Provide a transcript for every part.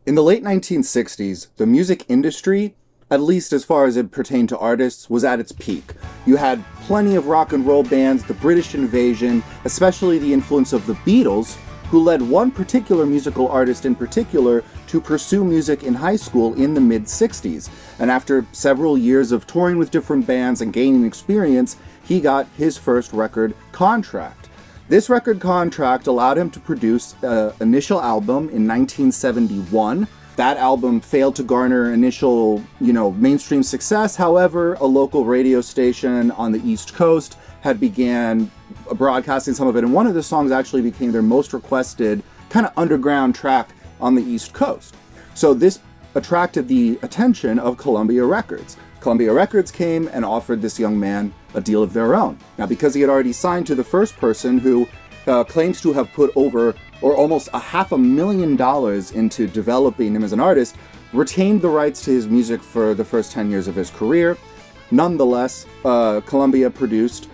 In the late 1960s, the music industry, at least as far as it pertained to artists, was at its peak. You had plenty of rock and roll bands, the British invasion, especially the influence of the Beatles, who led one particular musical artist in particular to pursue music in high school in the mid-60s. And after several years of touring with different bands and gaining experience, he got his first record contract. This record contract allowed him to produce an initial album in 1971. That album failed to garner initial, mainstream success. However, a local radio station on the East Coast had began broadcasting some of it, and one of the songs actually became their most requested kind of underground track on the East Coast. So this attracted the attention of Columbia Records. Columbia Records came and offered this young man a deal of their own. Now, because he had already signed to the first person who claims to have put over or almost $500,000 into developing him as an artist, retained the rights to his music for the first 10 years of his career. Nonetheless, Columbia produced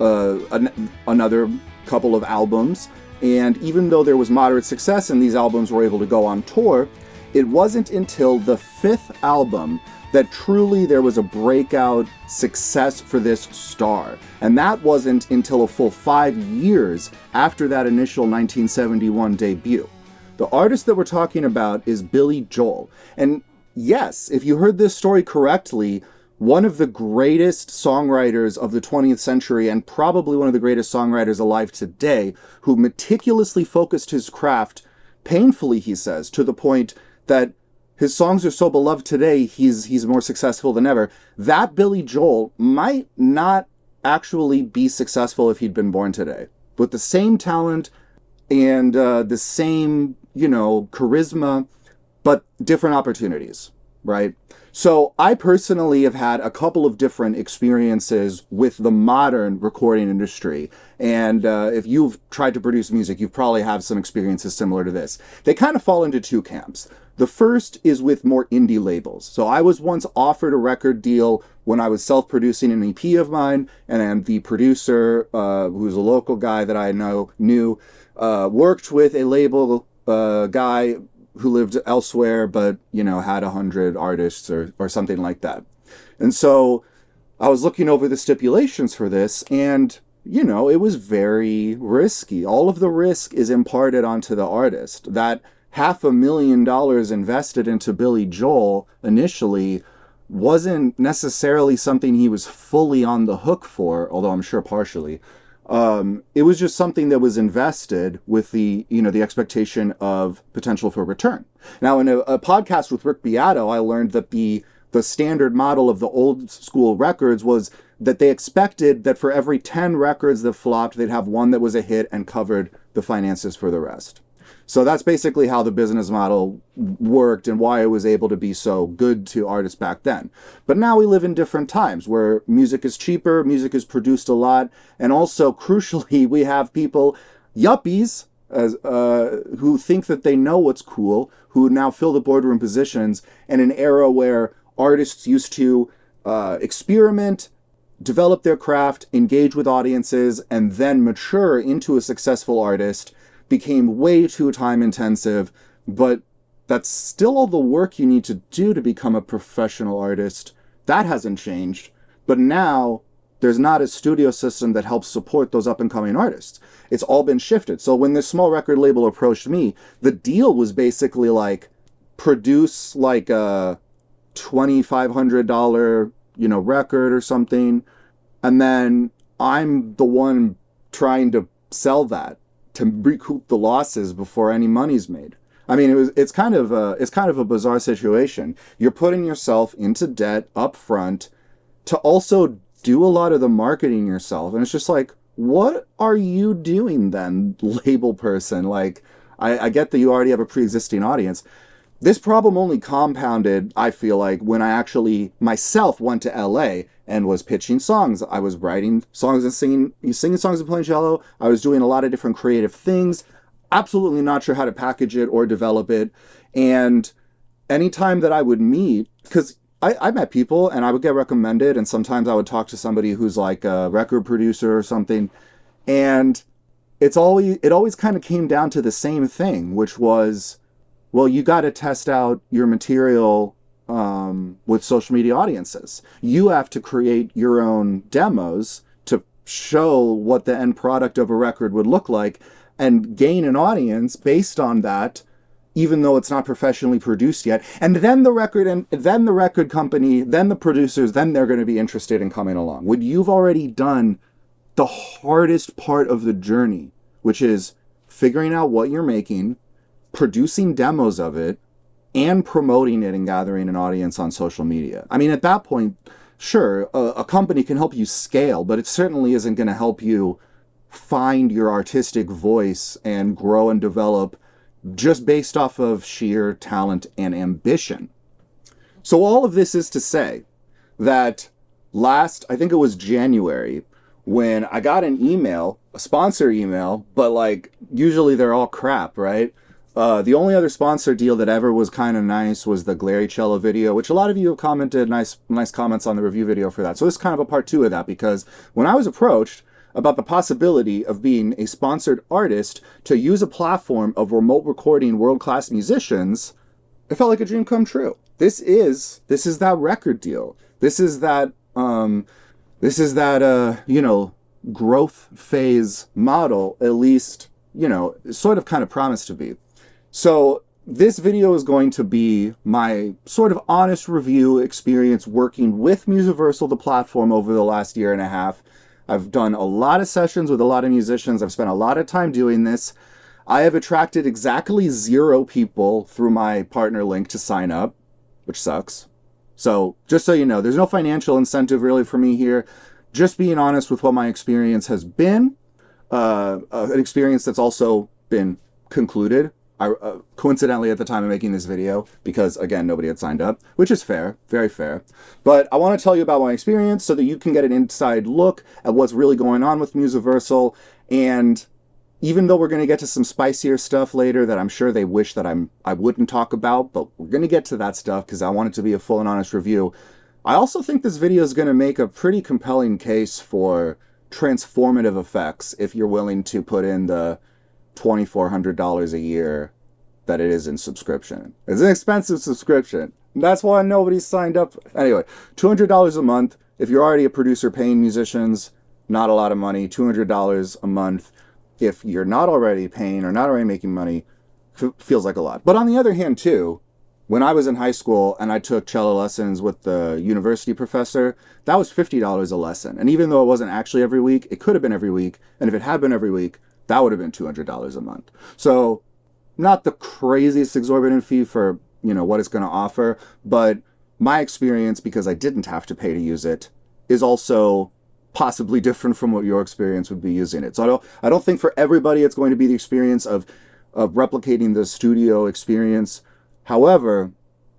another couple of albums, and even though there was moderate success and these albums were able to go on tour, it wasn't until the fifth album that truly there was a breakout success for this star. And that wasn't until a full 5 years after that initial 1971 debut. The artist that we're talking about is Billy Joel. And yes, if you heard this story correctly, one of the greatest songwriters of the 20th century and probably one of the greatest songwriters alive today, who meticulously focused his craft, painfully, he says, to the point that his songs are so beloved today, he's more successful than ever. That Billy Joel might not actually be successful if he'd been born today. With the same talent and the same, charisma, but different opportunities, right? So I personally have had a couple of different experiences with the modern recording industry. And if you've tried to produce music, you probably have some experiences similar to this. They kind of fall into two camps. The first is with more indie labels. So I was once offered a record deal when I was self-producing an EP of mine, and the producer, who's a local guy that I knew, worked with a label guy who lived elsewhere, but, had 100 artists or something like that. And so I was looking over the stipulations for this, and, it was very risky. All of the risk is imparted onto the artist. That $500,000 invested into Billy Joel initially wasn't necessarily something he was fully on the hook for, although I'm sure partially. It was just something that was invested with the expectation of potential for return. Now, in a podcast with Rick Beato, I learned that the standard model of the old school records was that they expected that for every 10 records that flopped, they'd have one that was a hit and covered the finances for the rest. So that's basically how the business model worked and why it was able to be so good to artists back then. But now we live in different times where music is cheaper, music is produced a lot, and also, crucially, we have people, yuppies, who think that they know what's cool, who now fill the boardroom positions in an era where artists used to experiment, develop their craft, engage with audiences, and then mature into a successful artist, became way too time intensive, but that's still all the work you need to do to become a professional artist. That hasn't changed, but now there's not a studio system that helps support those up and coming artists. It's all been shifted. So when this small record label approached me, the deal was basically like, produce like a $2,500, record or something, and then I'm the one trying to sell that to recoup the losses before any money's made. I mean, it's kind of a bizarre situation. You're putting yourself into debt up front to also do a lot of the marketing yourself, and it's just like, what are you doing then, label person? Like, I get that you already have a pre-existing audience. This problem only compounded, I feel like, when I actually myself went to LA and was pitching songs. I was writing songs and singing songs and playing cello. I was doing a lot of different creative things, absolutely not sure how to package it or develop it. And anytime that I would meet, because I met people and I would get recommended, and sometimes I would talk to somebody who's like a record producer or something, and it always kind of came down to the same thing, which was Well, you got to test out your material with social media audiences. You have to create your own demos to show what the end product of a record would look like and gain an audience based on that, even though it's not professionally produced yet. And then the record company, then the producers, then they're going to be interested in coming along. When you've already done the hardest part of the journey, which is figuring out what you're making, producing demos of it, and promoting it and gathering an audience on social media. I mean, at that point, sure, a company can help you scale, but it certainly isn't going to help you find your artistic voice and grow and develop just based off of sheer talent and ambition. So all of this is to say that I think it was January, when I got an email, a sponsor email, but like usually they're all crap, right? The only other sponsor deal that ever was kind of nice was the Glary Cello video, which a lot of you have commented nice comments on the review video for that. So this is kind of a part 2 of that, because when I was approached about the possibility of being a sponsored artist to use a platform of remote recording world-class musicians, it felt like a dream come true. This is that record deal. This is that growth phase model, at least, sort of kind of promised to be. So this video is going to be my sort of honest review experience working with Musiversal, the platform, over the last year and a half. I've done a lot of sessions with a lot of musicians. I've spent a lot of time doing this. I have attracted exactly 0 people through my partner link to sign up, which sucks. So just so you know, there's no financial incentive really for me here. Just being honest with what my experience has been, an experience that's also been concluded. Coincidentally at the time of making this video, because again, nobody had signed up, which is fair, very fair. But I want to tell you about my experience so that you can get an inside look at what's really going on with Musiversal. And even though we're going to get to some spicier stuff later that I'm sure they wish that I wouldn't talk about, but we're going to get to that stuff because I want it to be a full and honest review. I also think this video is going to make a pretty compelling case for transformative effects if you're willing to put in the $2,400 a year that it is in subscription. It's an expensive subscription. That's why nobody's signed up. Anyway, $200 a month. If you're already a producer paying musicians, not a lot of money. $200 a month. If you're not already paying or not already making money, feels like a lot. But on the other hand, too, when I was in high school and I took cello lessons with the university professor, that was $50 a lesson. And even though it wasn't actually every week, it could have been every week. And if it had been every week, that would have been $200 a month. So not the craziest exorbitant fee for, what it's going to offer, but my experience, because I didn't have to pay to use it, is also possibly different from what your experience would be using it. So I don't think for everybody it's going to be the experience of replicating the studio experience. However,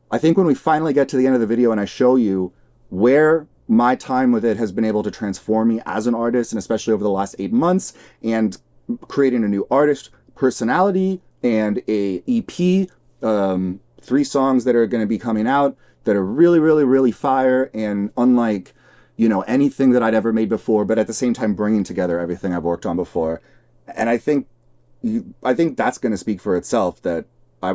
I think when we finally get to the end of the video and I show you where my time with it has been able to transform me as an artist, and especially over the last 8 months, and creating a new artist personality and a EP, 3 songs that are going to be coming out that are really, really, really fire and unlike, anything that I'd ever made before, but at the same time bringing together everything I've worked on before. And I think that's going to speak for itself, that I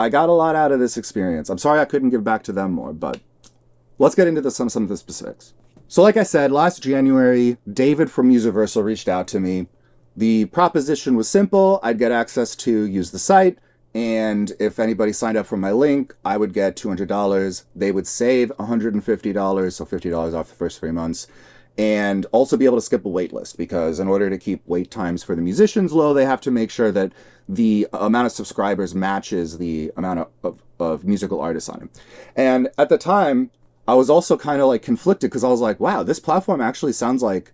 got a lot out of this experience. I'm sorry I couldn't give back to them more, but let's get into some of the specifics. So like I said, last January, David from Musiversal reached out to me. The proposition was simple. I'd get access to use the site, and if anybody signed up from my link, I would get $200. They would save $150, so $50 off the first 3 months, and also be able to skip a wait list, because in order to keep wait times for the musicians low, they have to make sure that the amount of subscribers matches the amount of musical artists on it. And at the time, I was also kind of like conflicted, because I was like, wow, this platform actually sounds like,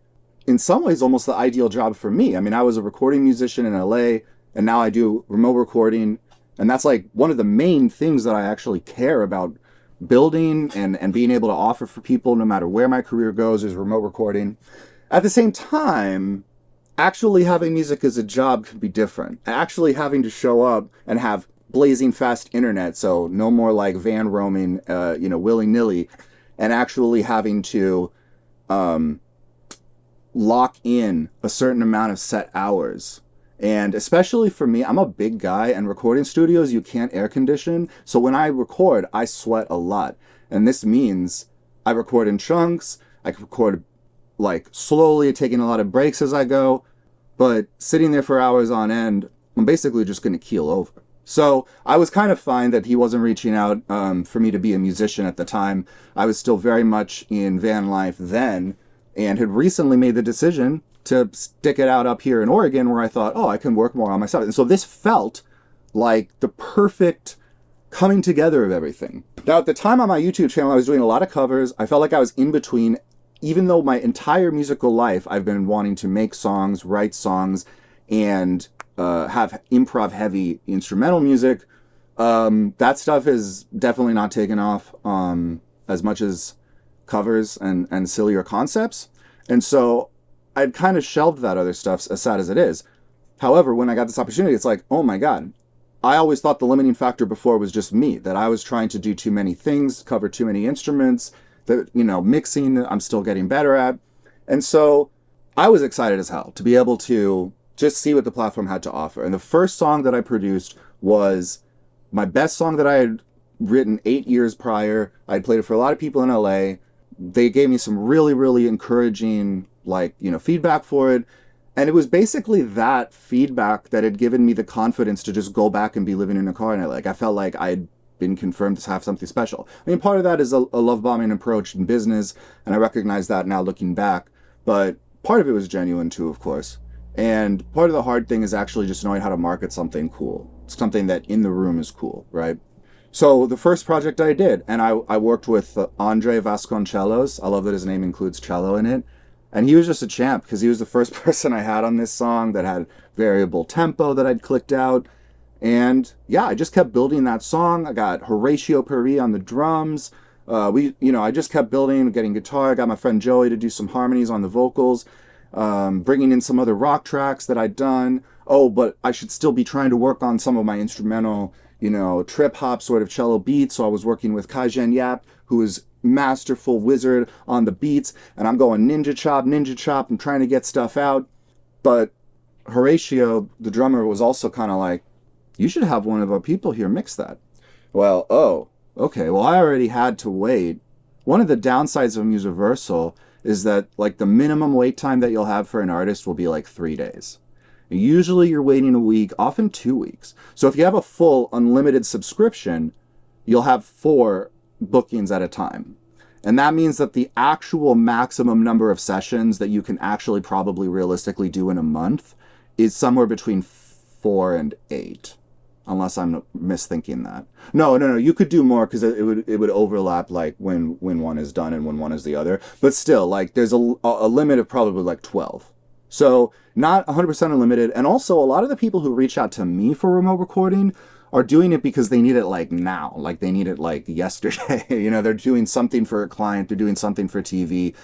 in some ways, almost the ideal job for me. I mean, I was a recording musician in LA, and now I do remote recording. And that's like one of the main things that I actually care about building and being able to offer for people, no matter where my career goes, is remote recording. At the same time, actually having music as a job can be different. Actually having to show up and have blazing fast internet, so no more like van roaming, willy-nilly, and actually having to lock in a certain amount of set hours And especially for me, I'm a big guy, and recording studios, you can't air condition. So when I record, I sweat a lot. And this means I record in chunks. I can record like slowly, taking a lot of breaks as I go. But sitting there for hours on end, I'm basically just going to keel over. So I was kind of fine that he wasn't reaching out for me to be a musician at the time. I was still very much in van life then, and had recently made the decision to stick it out up here in Oregon, where I thought, oh, I can work more on myself. And so this felt like the perfect coming together of everything. Now, at the time on my YouTube channel, I was doing a lot of covers. I felt like I was in between, even though my entire musical life, I've been wanting to make songs, write songs, and have improv-heavy instrumental music. That stuff is definitely not taken off as much as covers and sillier concepts. And so I'd kind of shelved that other stuff, as sad as it is. However, when I got this opportunity, it's like, oh my God. I always thought the limiting factor before was just me, that I was trying to do too many things, cover too many instruments, that, mixing, I'm still getting better at. And so I was excited as hell to be able to just see what the platform had to offer. And the first song that I produced was my best song that I had written 8 years prior. I had played it for a lot of people in LA. They gave me some really, really encouraging, feedback for it. And it was basically that feedback that had given me the confidence to just go back and be living in a car in LA. I felt like I'd been confirmed to have something special. I mean, part of that is a love bombing approach in business, and I recognize that now looking back. But part of it was genuine too, of course. And part of the hard thing is actually just knowing how to market something cool. Something that in the room is cool, right? So the first project I did, and I worked with Andre Vasconcelos. I love that his name includes cello in it. And he was just a champ because he was the first person I had on this song that had variable tempo that I'd clicked out. And yeah, I just kept building that song. I got Horatio Peri on the drums. I just kept building, getting guitar. I got my friend Joey to do some harmonies on the vocals, bringing in some other rock tracks that I'd done. Oh, but I should still be trying to work on some of my instrumental, trip hop sort of cello beats. So I was working with Kaijen Yap, who is masterful wizard on the beats, and I'm going ninja chop. I'm trying to get stuff out. But Horatio, the drummer, was also kind of like, you should have one of our people here mix that. Well, okay. Well, I already had to wait. One of the downsides of Musiversal is that the minimum wait time that you'll have for an artist will be 3 days. Usually you're waiting a week, often 2 weeks. So if you have a full unlimited subscription, you'll have 4 bookings at a time. And that means that the actual maximum number of sessions that you can actually probably realistically do in a month is somewhere between 4 and 8. Unless I'm misthinking that. No, you could do more because it would overlap when one is done and when one is the other. But still, there's a limit of probably 12. So not 100% unlimited. And also a lot of the people who reach out to me for remote recording are doing it because they need it now. They need it yesterday. They're doing something for a client. They're doing something for TV.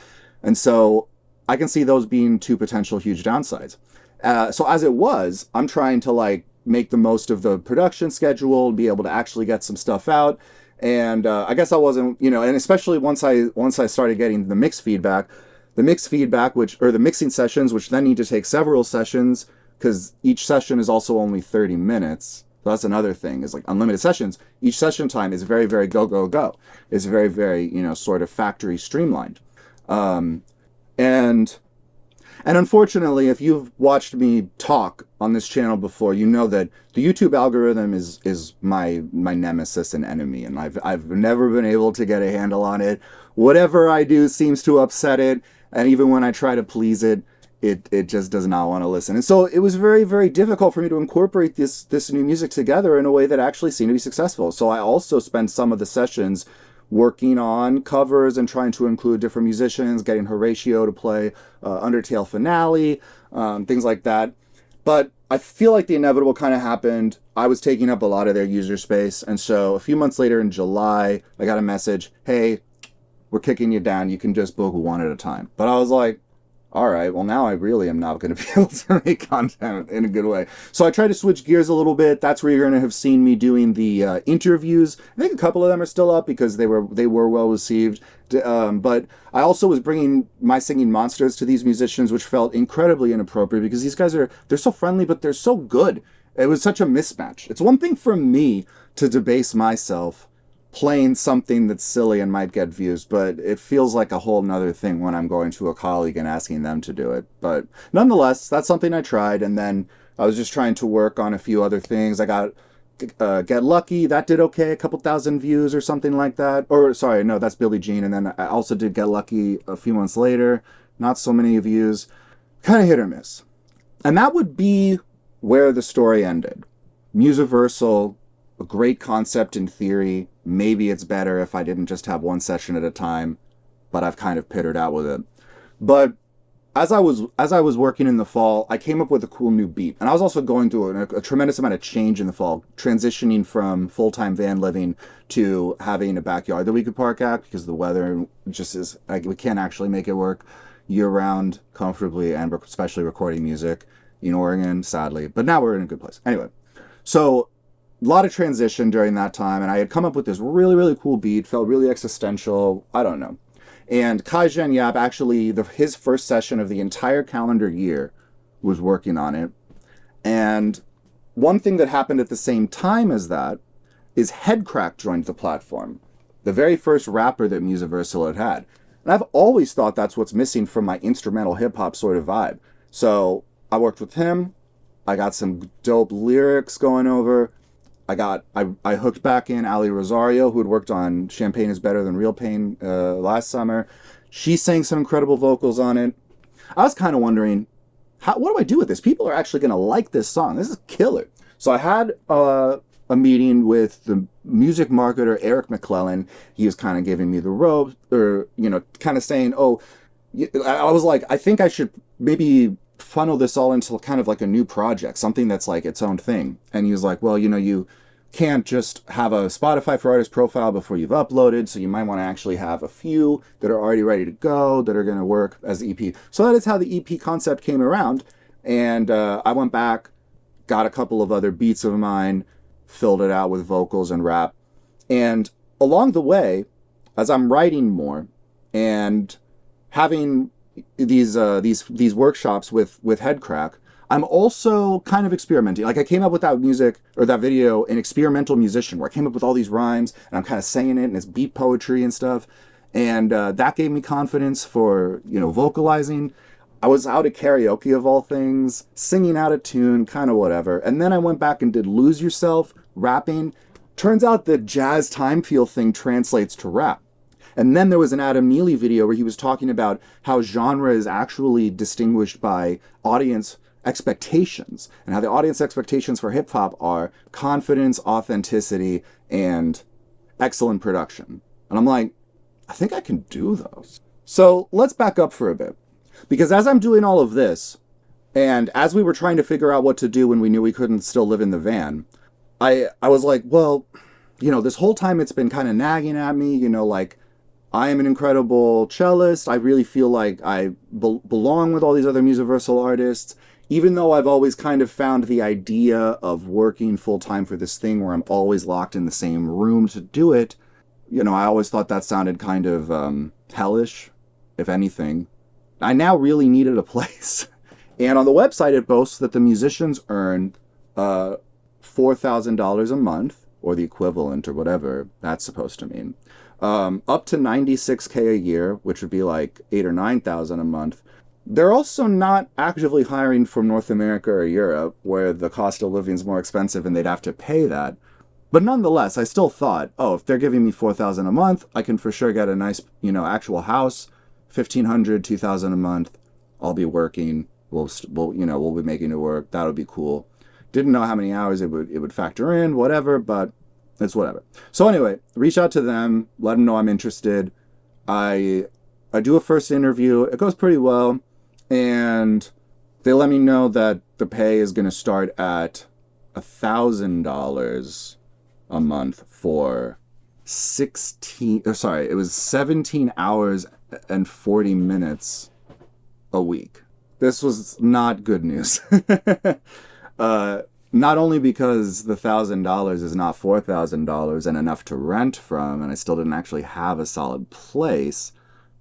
And so I can see those being 2 potential huge downsides. So as it was, I'm trying to make the most of the production schedule, be able to actually get some stuff out. And I guess I wasn't, and especially once I started getting the mix feedback, the mixing sessions, which then need to take several sessions because each session is also only 30 minutes. So that's another thing, is unlimited sessions. Each session time is very, very go. It's very, very, sort of factory streamlined. And unfortunately, if you've watched me talk on this channel before, you know that the YouTube algorithm is my nemesis and enemy, and I've never been able to get a handle on it. Whatever I do seems to upset it, and even when I try to please it, it just does not want to listen. And so it was very, very difficult for me to incorporate this new music together in a way that actually seemed to be successful. So I also spent some of the sessions working on covers and trying to include different musicians, getting Horatio to play Undertale Finale, things like that. But I feel like the inevitable kind of happened. I was taking up a lot of their user space. And so a few months later in July, I got a message, hey, we're kicking you down. You can just book one at a time. But I was like, all right, well, now I really am not going to be able to make content in a good way. So I tried to switch gears a little bit. That's where you're going to have seen me doing the interviews. I think a couple of them are still up because they were well received. But I also was bringing my singing monsters to these musicians, which felt incredibly inappropriate because these guys they're so friendly, but they're so good. It was such a mismatch. It's one thing for me to debase myself playing something that's silly and might get views, but it feels like a whole nother thing when I'm going to a colleague and asking them to do it. But nonetheless, that's something I tried, and then I was just trying to work on a few other things. I got Get Lucky, that did okay, a couple thousand views or something like that. Or sorry, no, that's Billie Jean, and then I also did Get Lucky a few months later. Not so many views. Kind of hit or miss. And that would be where the story ended. Musiversal, a great concept in theory. Maybe it's better if I didn't just have one session at a time, but I've kind of pittered out with it. But as I was working in the fall, I came up with a cool new beat. And I was also going through a tremendous amount of change in the fall, transitioning from full-time van living to having a backyard that we could park at because the weather just is, like, we can't actually make it work year-round comfortably, and especially recording music in Oregon, sadly. But now we're in a good place. Anyway, so a lot of transition during that time, and I had come up with this really, really cool beat, felt really existential, I don't know. And Kai Jen Yap, actually, his first session of the entire calendar year was working on it. And one thing that happened at the same time as that is Headcrack joined the platform, the very first rapper that Musiversal had had. And I've always thought that's what's missing from my instrumental hip-hop sort of vibe. So I worked with him. I got some dope lyrics going over. I hooked back in Ali Rosario, who had worked on Champagne is Better Than Real Pain last summer. She sang some incredible vocals on it. I was kind of wondering, what do I do with this? People are actually going to like this song. This is killer. So I had a meeting with the music marketer, Eric McClellan. He was kind of giving me the ropes, or, kind of saying, I was like, I think I should maybe funnel this all into kind of like a new project, something that's like its own thing. And he was like, well, you can't just have a Spotify for Artists profile before you've uploaded, so you might want to actually have a few that are already ready to go, that are going to work as the EP. So that is how the EP concept came around. And I went back, got a couple of other beats of mine, filled it out with vocals and rap. And along the way, as I'm writing more and having these workshops with Headcrack, I'm also kind of experimenting. Like, I came up with that music, or that video, an experimental musician, where I came up with all these rhymes and I'm kind of saying it, and it's beat poetry and stuff. And that gave me confidence for, vocalizing. I was out at karaoke, of all things, singing out of tune, kind of whatever. And then I went back and did Lose Yourself, rapping. Turns out the jazz time feel thing translates to rap. And then there was an Adam Neely video where he was talking about how genre is actually distinguished by audience expectations, and how the audience expectations for hip hop are confidence, authenticity, and excellent production. And I'm like, I think I can do those. So let's back up for a bit. Because as I'm doing all of this, and as we were trying to figure out what to do when we knew we couldn't still live in the van, I was like, well, this whole time it's been kind of nagging at me, like, I am an incredible cellist. I really feel like I belong with all these other Musiversal artists. Even though I've always kind of found the idea of working full-time for this thing where I'm always locked in the same room to do it, I always thought that sounded kind of hellish, if anything. I now really needed a place. And on the website, it boasts that the musicians earn $4,000 a month, or the equivalent, or whatever that's supposed to mean. Up to $96K a year, which would be like $8,000 or $9,000 a month. They're also not actively hiring from North America or Europe, where the cost of living is more expensive and they'd have to pay that. But nonetheless, I still thought, if they're giving me $4,000 a month, I can for sure get a nice, actual house, $1,500, $2,000 a month. I'll be working. We'll be making it work. That would be cool. Didn't know how many hours it would factor in, whatever, but it's whatever. So anyway, reach out to them, let them know I'm interested. I do a first interview. It goes pretty well. And they let me know that the pay is going to start at $1,000 a month for 17 hours and 40 minutes a week. This was not good news. Not only because the $1,000 is not $4,000 and enough to rent from, and I still didn't actually have a solid place,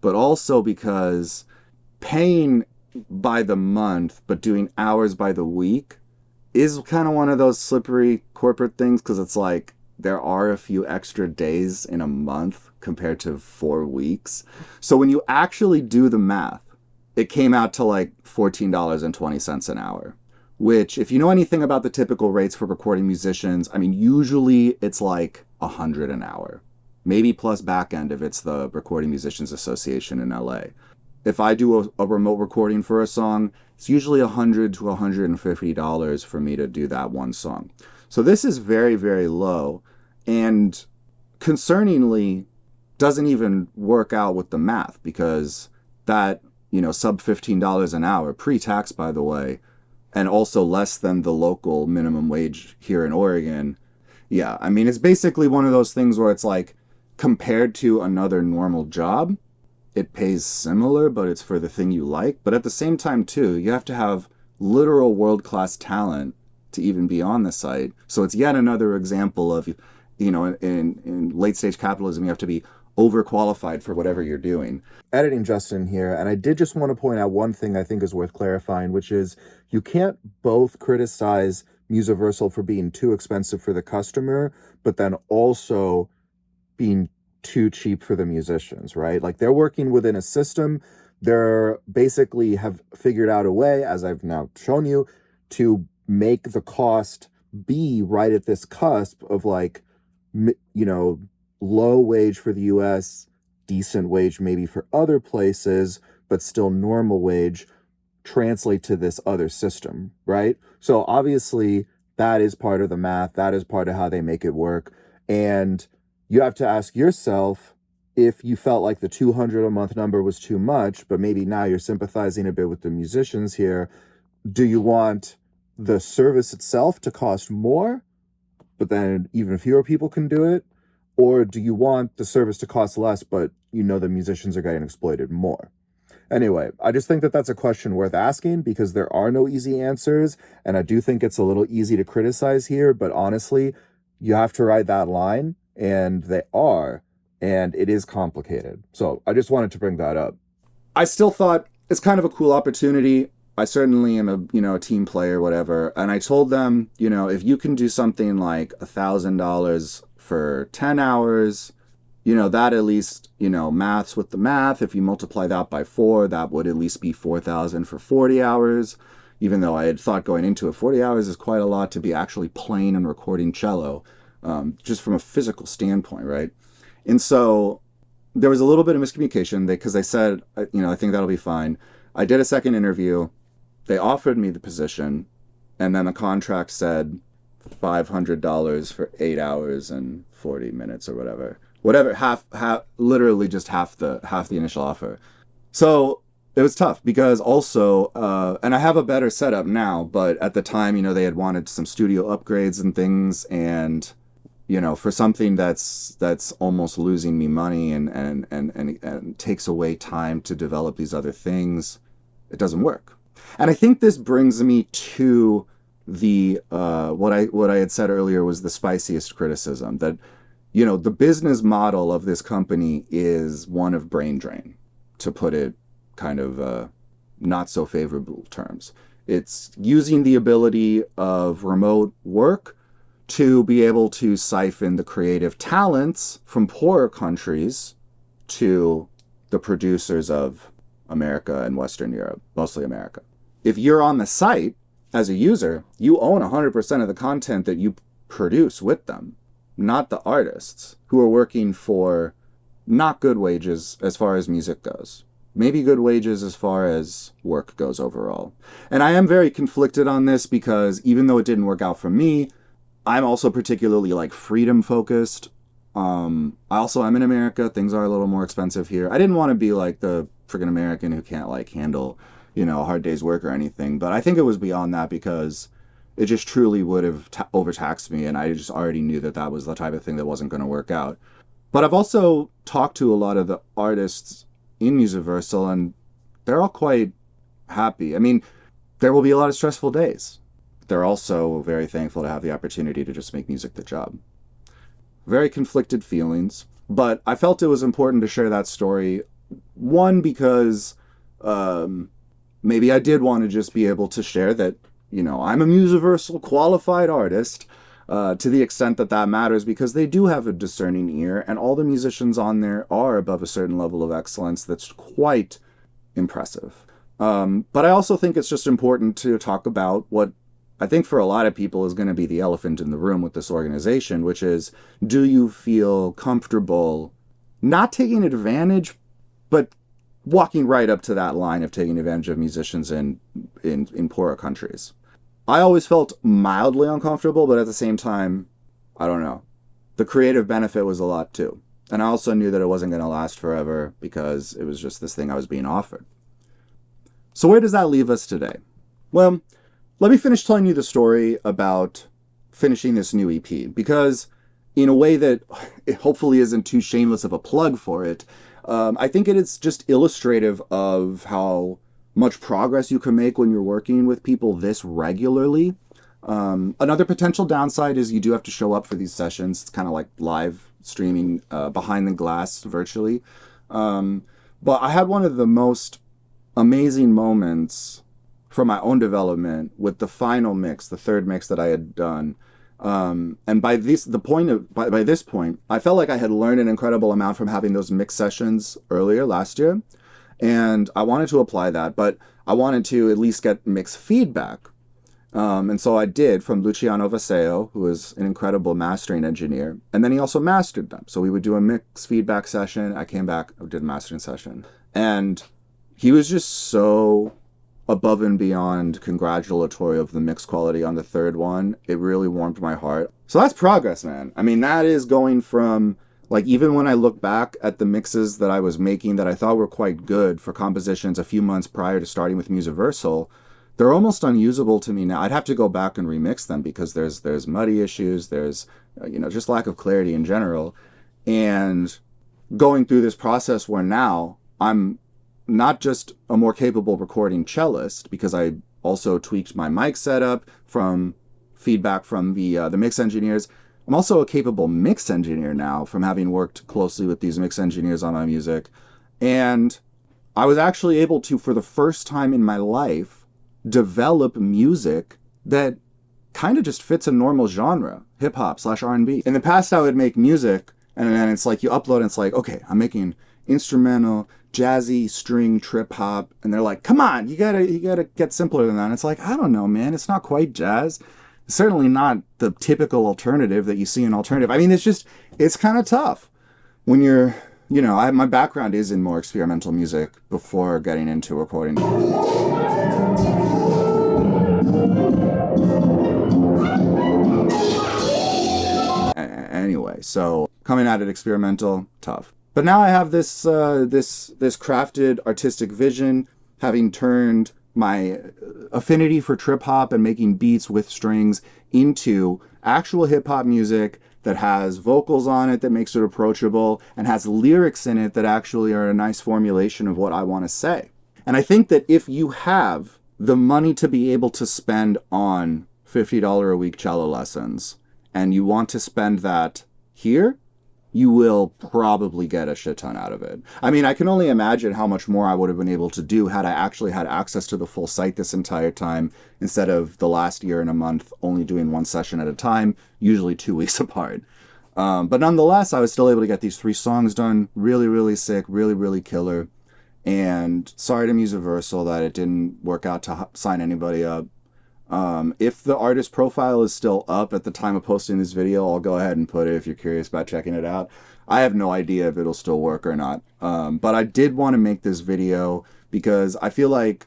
but also because paying by the month but doing hours by the week is kind of one of those slippery corporate things, because it's like there are a few extra days in a month compared to 4 weeks. So when you actually do the math, it came out to like $14.20 an hour, which, if you know anything about the typical rates for recording musicians, I mean, usually it's like $100 an hour, maybe plus back end if it's the Recording Musicians Association in LA. If I do a remote recording for a song, it's usually $100 to $150 for me to do that one song. So this is very, very low, and concerningly doesn't even work out with the math, because that, sub $15 an hour, pre-tax by the way, and also less than the local minimum wage here in Oregon. Yeah, I mean, it's basically one of those things where it's like, compared to another normal job, it pays similar, but it's for the thing you like. But at the same time, too, you have to have literal world-class talent to even be on the site. So it's yet another example of, in late-stage capitalism, you have to be overqualified for whatever you're doing. Editing Justin here, and I did just want to point out one thing I think is worth clarifying, which is you can't both criticize Musiversal for being too expensive for the customer, but then also being too cheap for the musicians, right? Like, they're working within a system. They're basically have figured out a way, as I've now shown you, to make the cost be right at this cusp of like, low wage for the US, decent wage maybe for other places, but still normal wage, translate to this other system, right? So obviously that is part of the math. That is part of how they make it work. And you have to ask yourself, if you felt like the $200 a month number was too much, but maybe now you're sympathizing a bit with the musicians here, do you want the service itself to cost more, but then even fewer people can do it? Or do you want the service to cost less, but the musicians are getting exploited more? Anyway, I just think that that's a question worth asking, because there are no easy answers. And I do think it's a little easy to criticize here, but honestly, you have to ride that line, and they are, and it is complicated. So I just wanted to bring that up. I still thought it's kind of a cool opportunity. I certainly am a team player, whatever. And I told them, if you can do something like $1,000 for 10 hours, that at least, maths with the math. If you multiply that by 4, that would at least be 4,000 for 40 hours. Even though I had thought going into it, 40 hours is quite a lot to be actually playing and recording cello, just from a physical standpoint, right? And so there was a little bit of miscommunication because they said, I think that'll be fine. I did a second interview. They offered me the position, and then the contract said $500 for 8 hours and 40 minutes or whatever, half, literally just half the initial offer. So it was tough, because also, and I have a better setup now, but at the time, they had wanted some studio upgrades and things, and for something that's almost losing me money and takes away time to develop these other things, it doesn't work. And I think this brings me to the what I had said earlier was the spiciest criticism, that the business model of this company is one of brain drain, to put it kind of not so favorable terms. It's using the ability of remote work to be able to siphon the creative talents from poorer countries to the producers of America and Western Europe, mostly America. If you're on the site as a user, you own 100% of the content that you produce with them, not the artists who are working for not good wages as far as music goes. Maybe good wages as far as work goes overall. And I am very conflicted on this, because even though it didn't work out for me, I'm also particularly freedom focused. I'm in America. Things are a little more expensive here. I didn't want to be like the freaking American who can't handle, a hard day's work or anything. But I think it was beyond that, because it just truly would have overtaxed me. And I just already knew that was the type of thing that wasn't going to work out. But I've also talked to a lot of the artists in Musiversal, and they're all quite happy. I mean, there will be a lot of stressful days. They're also very thankful to have the opportunity to just make music the job. Very conflicted feelings, but I felt it was important to share that story. One, because maybe I did want to just be able to share that, you know, I'm a Musiversal qualified artist, to the extent that that matters, because they do have a discerning ear, and all the musicians on there are above a certain level of excellence that's quite impressive. But I also think it's just important to talk about what I think for a lot of people is going to be the elephant in the room with this organization, which is, do you feel comfortable not taking advantage, but walking right up to that line of taking advantage of musicians in poorer countries? I always felt mildly uncomfortable, but at the same time, I don't know. The creative benefit was a lot too. And I also knew that it wasn't going to last forever because it was just this thing I was being offered. So where does that leave us today? Well, let me finish telling you the story about finishing this new EP, because in a way that it hopefully isn't too shameless of a plug for it, I think it is just illustrative of how much progress you can make when you're working with people this regularly. Another potential downside is you do have to show up for these sessions. It's kind of like live streaming behind the glass virtually. But I had one of the most amazing moments from my own development with the final mix, the third mix that I had done. And by this point, I felt like I had learned an incredible amount from having those mix sessions earlier last year. And I wanted to apply that, but I wanted to at least get mix feedback. And so I did, from Luciano Vaseo, who is an incredible mastering engineer. And then he also mastered them. So we would do a mix feedback session. I came back, I did a mastering session. And he was just so above and beyond congratulatory of the mix quality on the third one. It really warmed my heart. So that's progress, man. I mean, that is going from, like, even when I look back at the mixes that I was making that I thought were quite good for compositions a few months prior to starting with Musiversal, they're almost unusable to me now. I'd have to go back and remix them because there's muddy issues, there's just lack of clarity in general. And going through this process where now I'm not just a more capable recording cellist, because I also tweaked my mic setup from feedback from the mix engineers. I'm also a capable mix engineer now from having worked closely with these mix engineers on my music. And I was actually able to, for the first time in my life, develop music that kind of just fits a normal genre, hip-hop/R&B. In the past, I would make music, and then it's like you upload and it's like, okay, I'm making instrumental, jazzy, string, trip-hop, and they're like, come on, you gotta get simpler than that. And it's like, I don't know, man, it's not quite jazz. It's certainly not the typical alternative that you see in alternative. I mean, it's kind of tough when you're, my background is in more experimental music before getting into recording. Anyway, so coming at it experimental, tough. But now I have this crafted artistic vision, having turned my affinity for trip hop and making beats with strings into actual hip hop music that has vocals on it that makes it approachable and has lyrics in it that actually are a nice formulation of what I want to say. And I think that if you have the money to be able to spend on $50 a week cello lessons and you want to spend that here, you will probably get a shit ton out of it. I mean, I can only imagine how much more I would have been able to do had I actually had access to the full site this entire time, instead of the last year and a month only doing one session at a time, usually 2 weeks apart. But nonetheless, I was still able to get these 3 songs done. Really, really sick, really, really killer. And sorry to Musiversal that it didn't work out to sign anybody up. If the artist profile is still up at the time of posting this video, I'll go ahead and put it if you're curious about checking it out. I have no idea if it'll still work or not. But I did want to make this video because I feel like,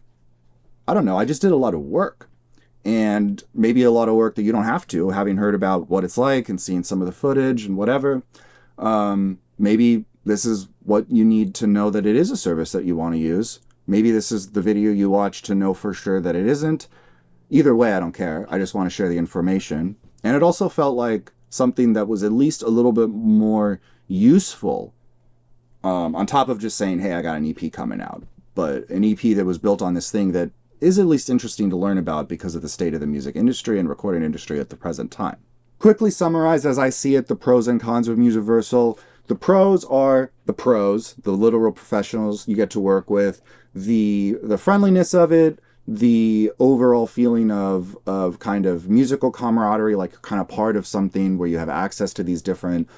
I don't know, I just did a lot of work. And maybe a lot of work that you don't have to, having heard about what it's like and seeing some of the footage and whatever. Maybe this is what you need to know that it is a service that you want to use. Maybe this is the video you watch to know for sure that it isn't. Either way, I don't care. I just want to share the information. And it also felt like something that was at least a little bit more useful, on top of just saying, hey, I got an EP coming out. but an EP that was built on this thing that is at least interesting to learn about because of the state of the music industry and recording industry at the present time. Quickly summarize as I see it the pros and cons of Musiversal. The pros are the pros, the literal professionals you get to work with, the friendliness of it, the overall feeling of kind of musical camaraderie, like you're kind of part of something where you have access to these different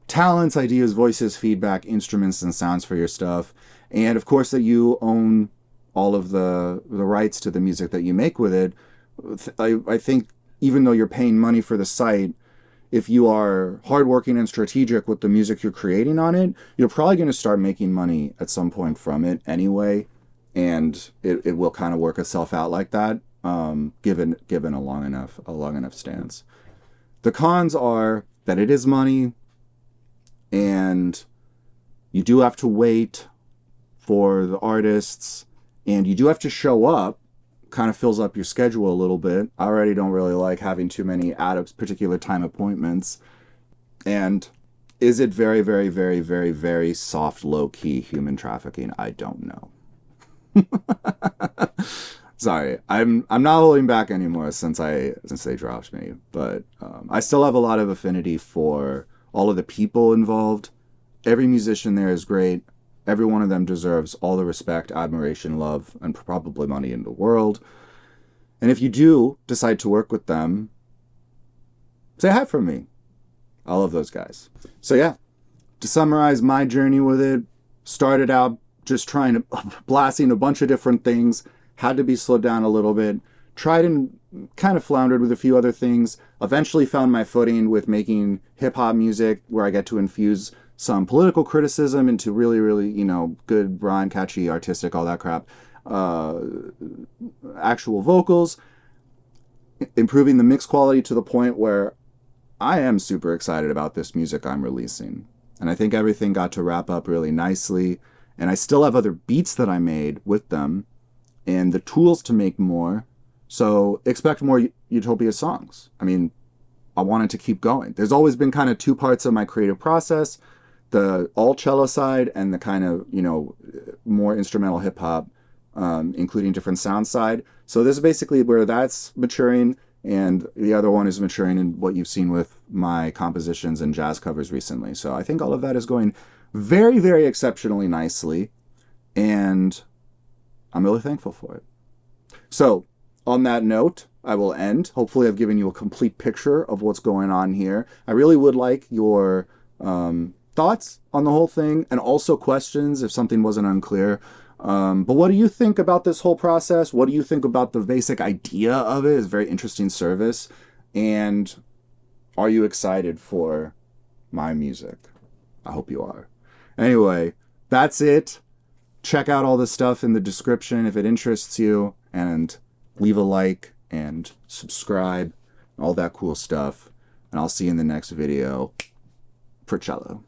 talents, ideas, voices, feedback, instruments, and sounds for your stuff. And of course that you own all of the rights to the music that you make with it. I think even though you're paying money for the site, if you are hardworking and strategic with the music you're creating on it, you're probably going to start making money at some point from it anyway. And it will kind of work itself out like that, given a long enough stance. The cons are that it is money, and you do have to wait for the artists, and you do have to show up. Kind of fills up your schedule a little bit. I already don't really like having too many at a particular time appointments. And is it very, very, very, very, very soft, low-key human trafficking? I don't know. Sorry, I'm not holding back anymore since they dropped me, but I still have a lot of affinity for all of the people involved. Every musician there is great. Every one of them deserves all the respect, admiration, love, and probably money in the world. And if you do decide to work with them, say hi from me. I love those guys. So yeah, to summarize my journey with it, started out just trying to blasting a bunch of different things, had to be slowed down a little bit, tried and kind of floundered with a few other things, eventually found my footing with making hip-hop music where I get to infuse some political criticism into really, really, good rhyme, catchy, artistic, all that crap, actual vocals, improving the mix quality to the point where I am super excited about this music I'm releasing. And I think everything got to wrap up really nicely. And I still have other beats that I made with them and the tools to make more. So expect more Utopia songs. I mean, I wanted to keep going. There's always been kind of two parts of my creative process, the all cello side and the kind of, more instrumental hip hop, including different sound side. So this is basically where that's maturing, and the other one is maturing in what you've seen with my compositions and jazz covers recently. So I think all of that is going very, very exceptionally nicely, and I'm really thankful for it. So on that note, I will end. Hopefully I've given you a complete picture of what's going on here. I really would like your thoughts on the whole thing, and also questions if something wasn't unclear. But what do you think about this whole process? What do you think about the basic idea of it? It's a very interesting service. And are you excited for my music? I hope you are. Anyway, that's it. Check out all the stuff in the description if it interests you, and leave a like and subscribe, all that cool stuff. And I'll see you in the next video. For cello.